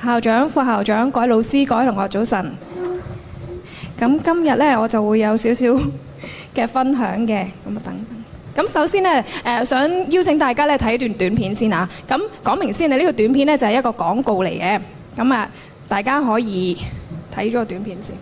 校長、副校長、各位老師、各位同學，早晨。咁今日呢，我就會有少少嘅分享嘅。咁啊，等等。咁首先呢，想邀請大家呢睇一段短片先啊。咁講明先，呢個短片呢就係一個廣告嚟嘅。咁啊，大家可以睇咗個短片先。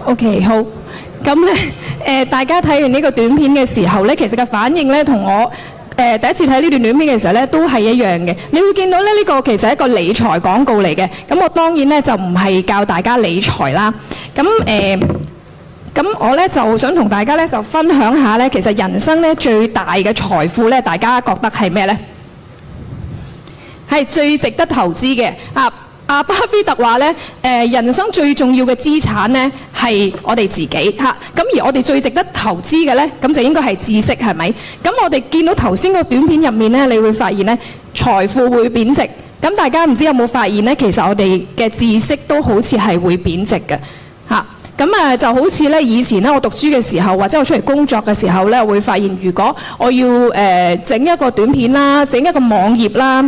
OK， 好。咁咧，大家睇完呢個短片嘅時候咧，其實嘅反應咧，同我第一次睇呢段短片嘅時候咧，都係一樣嘅。你會見到咧，呢個其實係一個理財廣告嚟嘅。咁我當然咧就唔係教大家理財啦。咁我咧就想同大家咧就分享下咧，其實人生咧最大嘅財富咧，大家覺得係咩咧？係最值得投資嘅巴菲特話咧，人生最重要嘅資產咧係我哋自己嚇。咁而我哋最值得投資嘅咧，咁就應該係知識，係咪？咁我哋見到頭先個短片入面咧，你會發現咧，財富會貶值。咁大家唔知有冇發現咧，其實我哋嘅知識都好似係會貶值嘅嚇。咁就好似咧，以前咧我讀書嘅時候，或者我出嚟工作嘅時候咧，會發現如果我要整一個短片啦，整一個網頁啦，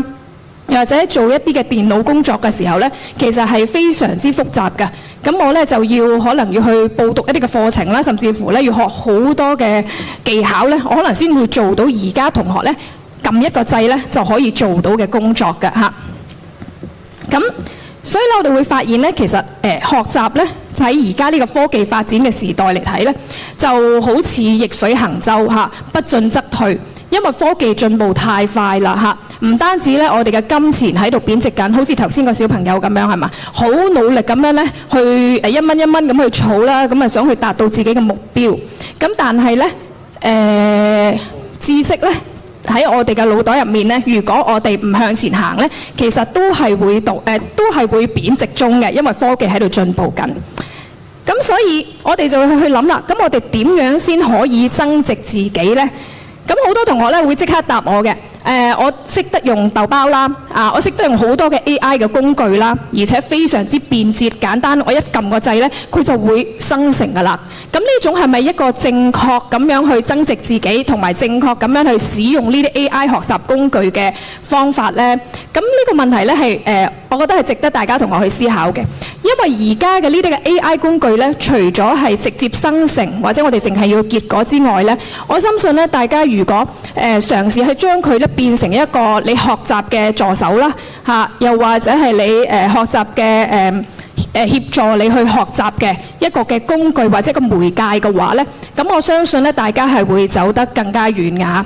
又或者做一啲嘅電腦工作嘅時候呢，其實係非常之複雜嘅。咁我呢就可能要去報讀一啲嘅課程啦，甚至乎呢要學好多嘅技巧呢，我可能先會做到而家同學呢撳一個掣呢就可以做到嘅工作嘅嚇。咁所以呢，我哋會發現呢，其實學習呢，就喺而家呢個科技發展嘅時代嚟睇呢，就好似逆水行舟嚇，不進則退。因為科技進步太快啦嚇，唔單止咧，我哋嘅金錢喺度貶值緊，好似頭先個小朋友咁樣係嘛，好努力咁樣咧去一蚊一蚊咁去儲啦，咁啊想去達到自己嘅目標。咁但係咧知識咧喺我哋嘅腦袋入面咧，如果我哋唔向前行咧，其實都係會貶值中嘅，因為科技喺度進步緊。咁所以我哋就去諗啦，咁我哋點樣先可以增值自己咧？咁好多同學咧會即刻答我嘅，我識得用豆包啦，我識得用好多嘅 AI 嘅工具啦，而且非常之便捷簡單，我一撳個掣咧，佢就會生成㗎啦。咁呢種係咪一個正確咁樣去增值自己，同埋正確咁樣去使用呢啲 AI 學習工具嘅方法呢？咁呢個問題咧係我覺得係值得大家同我去思考嘅，因為而家嘅呢啲嘅 AI 工具咧，除咗係直接生成或者我哋淨係要結果之外咧，我相信咧大家如果嘗試去將佢咧變成一個你學習嘅助手啦，又或者係你學習嘅協助你去學習嘅一個嘅工具或者個媒介嘅話咧，咁我相信咧大家係會走得更加遠㗎嚇。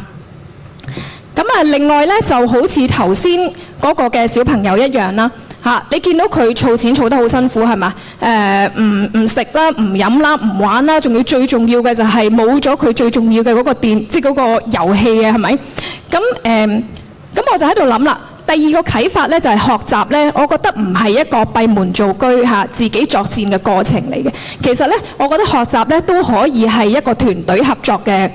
咁另外咧就好似頭先嗰個嘅小朋友一樣啦，你見到佢儲錢儲得好辛苦係嘛？唔食啦，唔飲啦，唔玩啦，仲要最重要嘅就係冇咗佢最重要嘅嗰個即係嗰個遊戲啊，係咪？咁我就喺度諗啦。第二個啟發咧就係學習咧，我覺得唔係一個閉門造車自己作戰嘅過程嚟嘅。其實咧，我覺得學習咧都可以係一個團隊合作嘅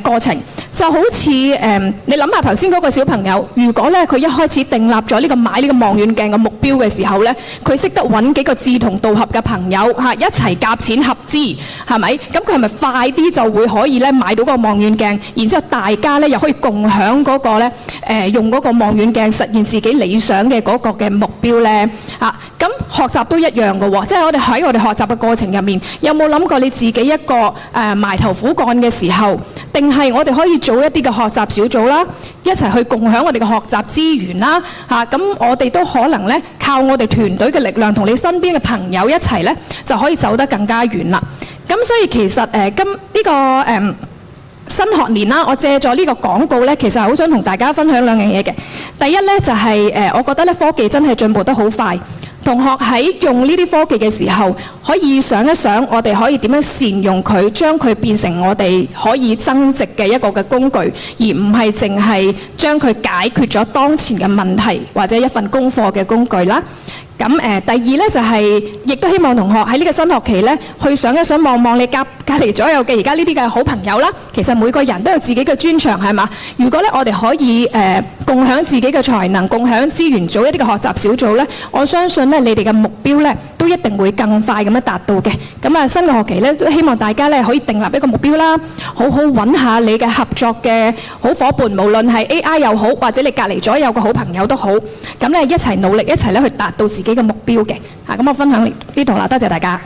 過程。就好似你諗下頭先嗰個小朋友，如果咧佢一開始訂立咗呢個買呢個望遠鏡嘅目標嘅時候咧，佢識得揾幾個志同道合嘅朋友一齊夾錢合資，係咪？咁佢係咪快啲就會可以咧買到個望遠鏡，然之後大家咧又可以共享嗰個咧用嗰個望遠鏡實現自己理想嘅嗰個嘅目標咧？咁學習都一樣嘅喎，即係我哋喺我哋學習嘅過程入面，有冇諗過你自己一個埋頭苦幹嘅時候，定係我哋可以做一啲嘅學習小組啦，一齊去共享我哋嘅學習資源啦，咁我哋都可能咧靠我哋團隊嘅力量，同你身邊嘅朋友一齊咧，就可以走得更加遠啦。咁所以其實呢個新學年啦，我借咗呢個廣告咧，其實係好想同大家分享兩樣嘢嘅。第一咧就係我覺得咧科技真係進步得好快。同學喺用呢啲科技嘅時候，可以想一想，我哋可以點樣善用佢，將佢變成我哋可以增值嘅一個嘅工具，而唔係淨係將佢解決咗當前嘅問題或者一份功課嘅工具啦。咁第二咧就係，亦都希望同學喺呢個新學期咧，去想一想望望你隔離左右嘅而家呢啲嘅好朋友啦。其實每個人都有自己嘅專長係嘛？如果咧我哋可以共享自己嘅才能，共享資源，組一啲嘅學習小組咧，我相信咧你哋嘅目標咧都一定會更快咁樣達到嘅。咁新嘅學期咧都希望大家咧可以訂立一個目標啦，好好揾下你嘅合作嘅好夥伴，無論係 AI 又好，或者你隔離左右嘅好朋友都好，咁咧一齊努力，一齊咧去達到自己嘅目標嘅。咁我分享呢度啦，多謝大家。